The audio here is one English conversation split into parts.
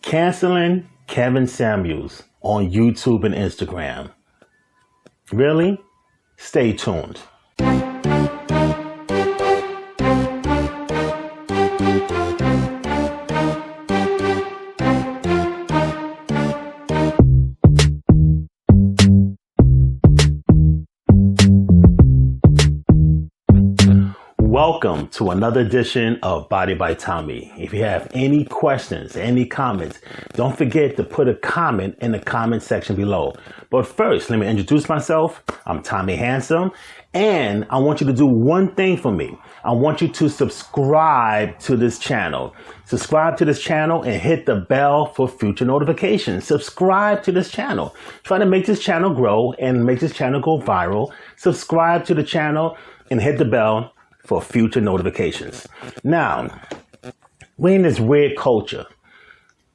Canceling Kevin Samuels on YouTube and Instagram. Really? Stay tuned. Welcome to another edition of Body by Tommy. If you have any questions, any comments, don't forget to put a comment in the comment section below. But first, let me introduce myself. I'm Tommy Handsome, and I want you to do one thing for me. I want you to subscribe to this channel. Subscribe to this channel and hit the bell for future notifications. Subscribe to this channel. Try to make this channel grow and make this channel go viral. Subscribe to the channel and hit the bell for future notifications. Now, we're in this weird culture,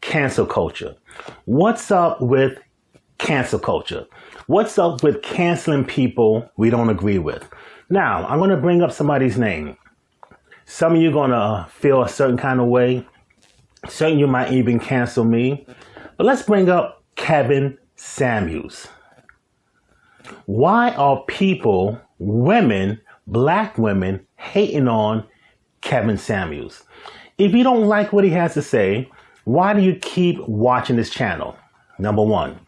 cancel culture. What's up with cancel culture? What's up with canceling people we don't agree with? Now, I'm going to bring up somebody's name. Some of you are going to feel a certain kind of way. Some of you might even cancel me. But let's bring up Kevin Samuels. Why are people, women, black women, hating on Kevin Samuels? If you don't like what he has to say, why do you keep watching this channel? Number one.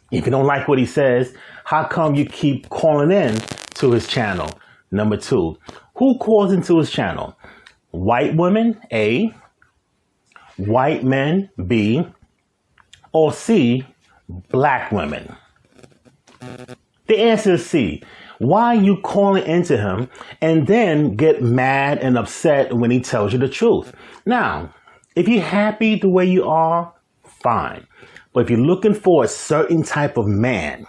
If you don't like what he says, how come you keep calling in to his channel? Number two. Who calls into his channel? White women, A. White men, B. Or C, black women? The answer is C. Why are you calling into him and then get mad and upset when he tells you the truth? Now, if you're happy the way you are, fine. But if you're looking for a certain type of man,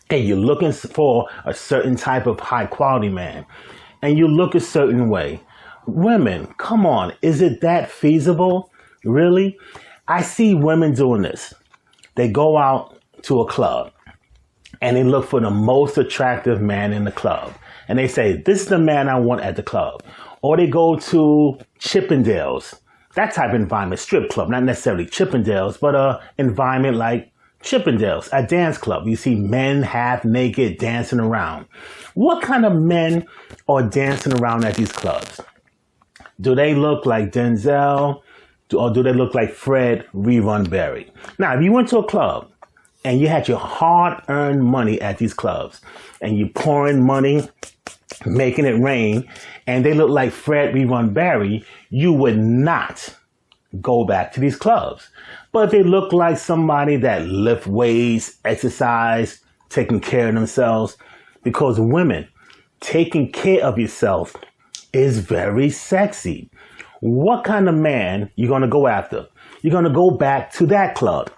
hey, you're looking for a certain type of high quality man, and you look a certain way, women, come on, is it that feasible? Really? I see women doing this. They go out to a club and they look for the most attractive man in the club. And they say, this is the man I want at the club. Or they go to Chippendales, that type of environment, strip club, not necessarily Chippendales, but an environment like Chippendales, a dance club. You see men half naked dancing around. What kind of men are dancing around at these clubs? Do they look like Denzel? Or do they look like Fred Rerun Berry? Now, if you went to a club and you had your hard-earned money at these clubs, and you pouring money, making it rain, and they look like Fred Rerun Berry, you would not go back to these clubs. But if they look like somebody that lift weights, exercise, taking care of themselves, because women, taking care of yourself is very sexy. What kind of man you going to go after? You're going to go back to that club,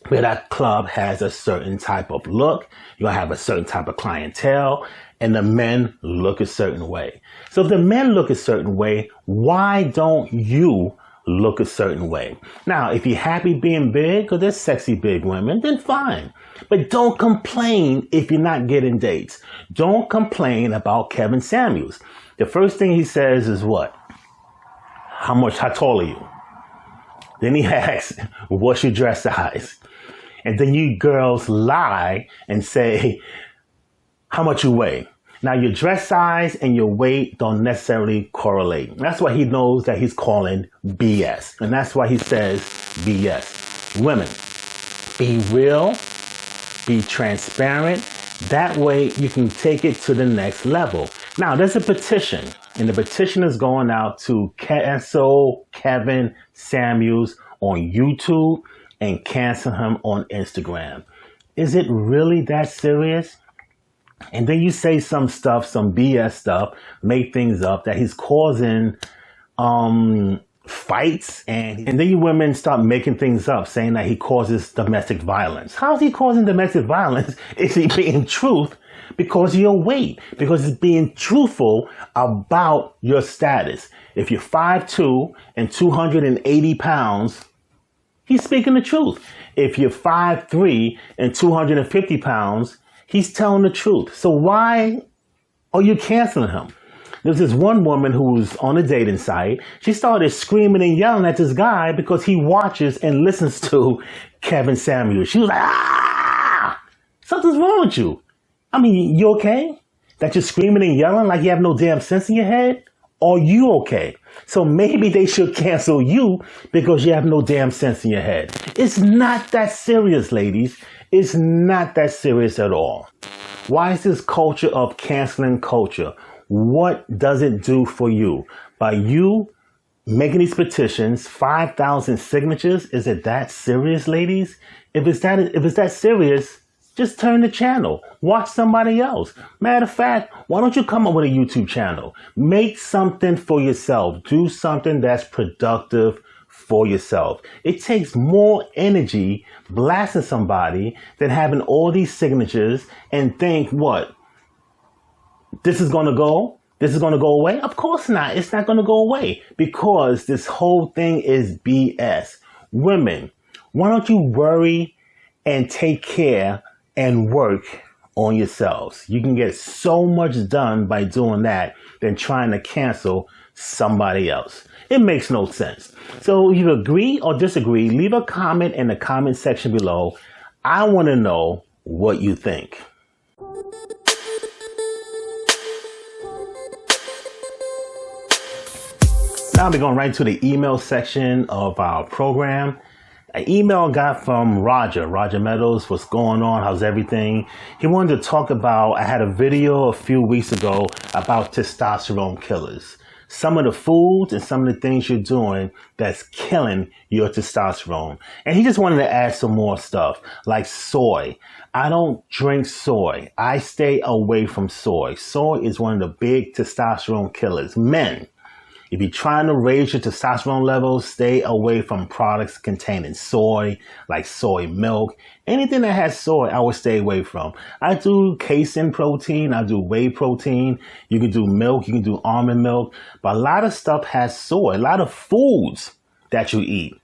where that club has a certain type of look. You're going to have a certain type of clientele, and the men look a certain way. So if the men look a certain way, why don't you look a certain way? Now, if you're happy being big, because there's sexy big women, then fine. But don't complain if you're not getting dates. Don't complain about Kevin Samuels. The first thing he says is what? How tall are you? Then he asks, what's your dress size? And then you girls lie and say, how much you weigh? Now, your dress size and your weight don't necessarily correlate. That's why he knows that he's calling BS. And that's why he says BS. Women, be real, be transparent. That way you can take it to the next level. Now, there's a petition, and the petition is going out to cancel Kevin Samuels on YouTube and cancel him on Instagram. Is it really that serious? And then you say some stuff, some BS stuff, make things up that he's causing fights, and then you women start making things up, saying that he causes domestic violence. How is he causing domestic violence? Is he being truth because of your weight? Because he's being truthful about your status. If you're 5'2" and 280 pounds, he's speaking the truth. If you're 5'3" and 250 pounds, he's telling the truth. So why are you canceling him? There's this one woman who's on a dating site. She started screaming and yelling at this guy because he watches and listens to Kevin Samuels. She was like, ah, something's wrong with you. I mean, you okay? That you're screaming and yelling like you have no damn sense in your head? Are you okay? So maybe they should cancel you because you have no damn sense in your head. It's not that serious, ladies. It's not that serious at all. Why is this culture of canceling culture? What does it do for you? By you making these petitions, 5,000 signatures, is it that serious, ladies? If it's that serious, just turn the channel. Watch somebody else. Matter of fact, why don't you come up with a YouTube channel? Make something for yourself. Do something that's productive for yourself. It takes more energy blasting somebody than having all these signatures and think, what? This is going to go? This is going to go away? Of course not. It's not going to go away because this whole thing is BS. Women, why don't you worry and take care and work on yourselves? You can get so much done by doing that than trying to cancel somebody else. It makes no sense. So if you agree or disagree, leave a comment in the comment section below. I want to know what you think. Now we're going right to the email section of our program. An email I got from Roger Meadows. What's going on? How's everything? He wanted to talk about, I had a video a few weeks ago about testosterone killers. Some of the foods and some of the things you're doing that's killing your testosterone. And he just wanted to add some more stuff like soy. I don't drink soy. I stay away from soy. Soy is one of the big testosterone killers. Men, if you're trying to raise your testosterone levels, stay away from products containing soy, like soy milk. Anything that has soy, I would stay away from. I do casein protein. I do whey protein. You can do milk. You can do almond milk. But a lot of stuff has soy. A lot of foods that you eat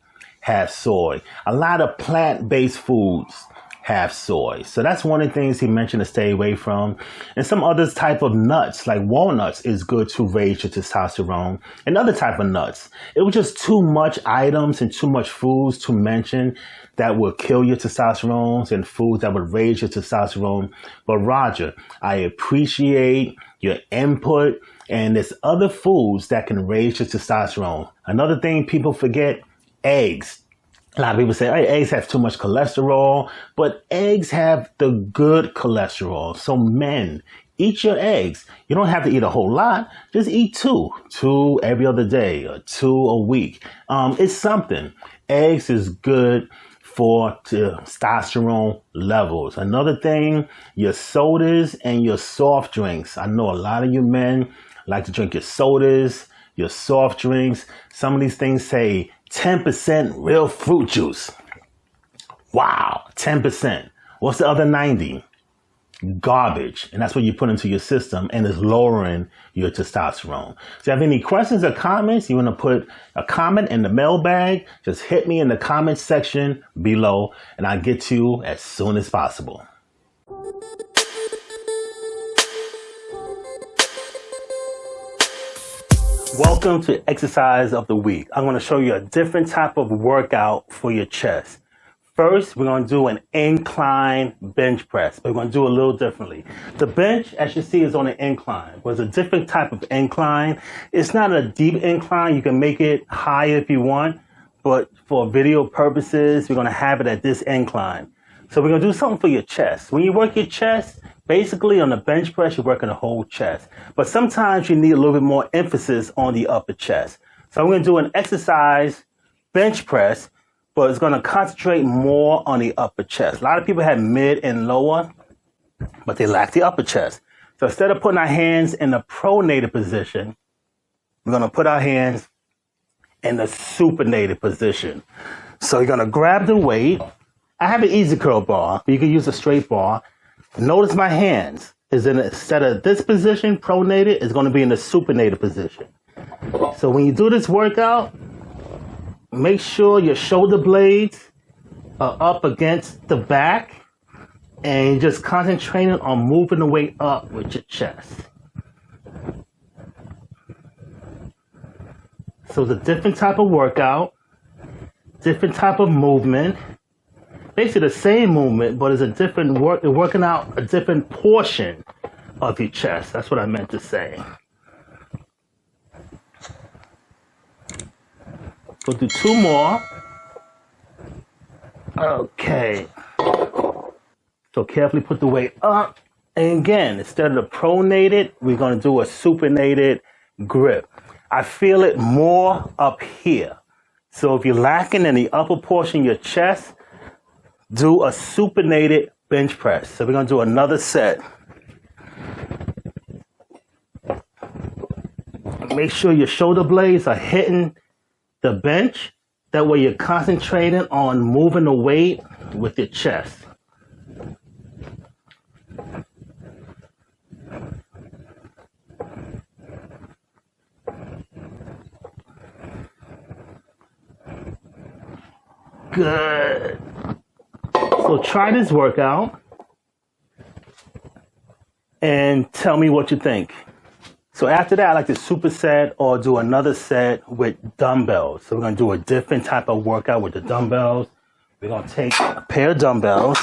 have soy. A lot of plant-based foods have soy. So that's one of the things he mentioned to stay away from. And some other type of nuts, like walnuts, is good to raise your testosterone. And other type of nuts. It was just too much items and too much foods to mention that will kill your testosterone and foods that would raise your testosterone. But Roger, I appreciate your input, and there's other foods that can raise your testosterone. Another thing people forget, eggs. A lot of people say, hey, eggs have too much cholesterol, but eggs have the good cholesterol. So men, eat your eggs. You don't have to eat a whole lot. Just eat two every other day or 2 a week. It's something. Eggs is good for testosterone levels. Another thing, your sodas and your soft drinks. I know a lot of you men like to drink your sodas, your soft drinks. Some of these things say 10% real fruit juice. Wow, 10%. What's the other 90? Garbage. And that's what you put into your system, and it's lowering your testosterone. So if you have any questions or comments, you want to put a comment in the mailbag, just hit me in the comment section below, and I'll get to you as soon as possible. Welcome to Exercise of the Week. I'm going to show you a different type of workout for your chest. First, we're going to do an incline bench press, but we're going to do it a little differently. The bench, as you see, is on an incline, but it's a different type of incline. It's not a deep incline. You can make it higher if you want, but for video purposes, we're going to have it at this incline. So we're going to do something for your chest. When you work your chest, basically on the bench press, you're working the whole chest. But sometimes you need a little bit more emphasis on the upper chest. So I'm going to do an exercise bench press, but it's going to concentrate more on the upper chest. A lot of people have mid and lower, but they lack the upper chest. So instead of putting our hands in the pronated position, we're going to put our hands in the supinated position. So you're going to grab the weight. I have an easy curl bar, but you can use a straight bar. Notice my hands is instead of this position, pronated, it's going to be in the supinated position. So when you do this workout, make sure your shoulder blades are up against the back, and you're just concentrating on moving the weight up with your chest. So it's a different type of workout, different type of movement. Basically the same movement, but it's a different working out a different portion of your chest. That's what I meant to say. We'll do 2 more. Okay. So carefully put the weight up. And again, instead of the pronated, we're going to do a supinated grip. I feel it more up here. So if you're lacking in the upper portion of your chest, do a supinated bench press. So we're going to do another set. Make sure your shoulder blades are hitting the bench. That way you're concentrating on moving the weight with your chest. Good. So try this workout and tell me what you think. So after that, I like to superset or do another set with dumbbells. So we're going to do a different type of workout with the dumbbells. We're going to take a pair of dumbbells.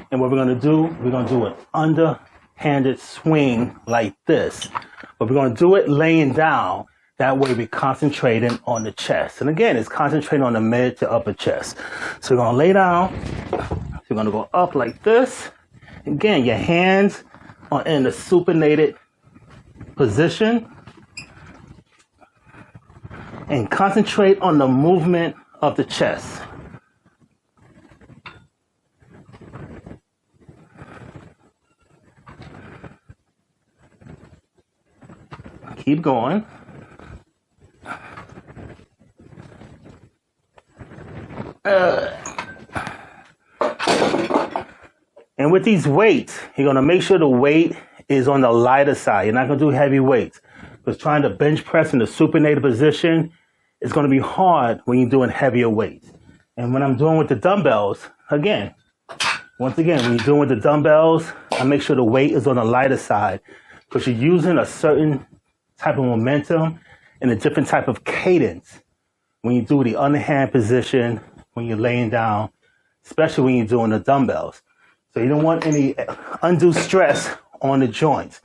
And what we're going to do an underhanded swing like this. But we're going to do it laying down. That way we're concentrating on the chest. And again, it's concentrating on the mid to upper chest. So we're going to lay down. So we're going to go up like this. Again, your hands are in the supinated position. And concentrate on the movement of the chest. Keep going. And with these weights, you're going to make sure the weight is on the lighter side. You're not going to do heavy weights. Because trying to bench press in the supinated position is going to be hard when you're doing heavier weights. And when I'm doing with the dumbbells, once again, when you're doing with the dumbbells, I make sure the weight is on the lighter side. Because you're using a certain type of momentum and a different type of cadence when you do the underhand position, when you're laying down, especially when you're doing the dumbbells. So you don't want any undue stress on the joints.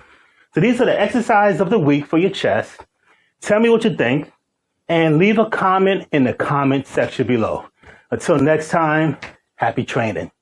So these are the exercises of the week for your chest. Tell me what you think and leave a comment in the comment section below. Until next time, happy training.